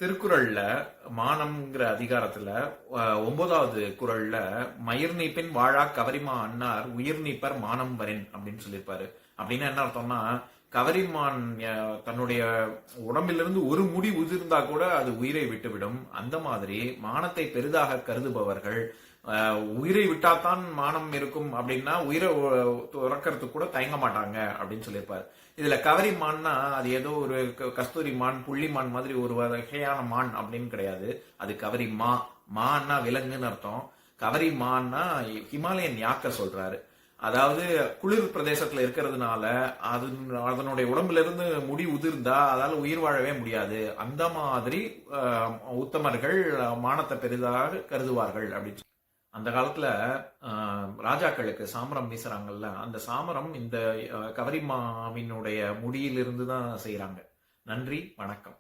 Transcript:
திருக்குறள்ல மானம்ங்கிற அதிகாரத்துல 9வது குறள்ல மயிர் நீப்பின் வாழா கவரிமா அன்னார் உயிர் நீப்பர் மானம் வரின் அப்படின்னு சொல்லியிருப்பாரு. அப்படின்னு என்ன அர்த்தம்னா, கவரிமான் தன்னுடைய உடம்பிலிருந்து ஒரு முடி உதிர்ந்தா கூட அது உயிரை விட்டுவிடும். அந்த மாதிரி மானத்தை பெரிதாக கருதுபவர்கள் உயிரை விட்டாதான் மானம் இருக்கும் அப்படின்னா உயிரை துறக்கிறதுக்கு கூட தயங்க மாட்டாங்க அப்படின்னு சொல்லியிருப்பாரு. இதுல கவரி மான்னா அது ஏதோ ஒரு கஸ்தூரி மான் புள்ளி மான் மாதிரி ஒரு வகையான மான் அப்படின்னு கிடையாது. அது கவரி மான்னா விலங்குன்னு அர்த்தம். கவரி மான்னா ஹிமாலயன் யாக்க சொல்றாரு. அதாவது குளிர் பிரதேசத்துல இருக்கிறதுனால அதனுடைய உடம்புல இருந்து முடி உதிர்ந்தா அதால உயிர் வாழவே முடியாது. அந்த மாதிரி உத்தமர்கள் மானத்தை பெரிதாக கருதுவார்கள் அப்படின்னு. அந்த காலத்துல ராஜாக்களுக்கு சாமரம் வீசுறாங்கல்ல, அந்த சாமரம் இந்த கவரிமாவினுடைய முடியிலிருந்து தான் செய்யறாங்க. நன்றி, வணக்கம்.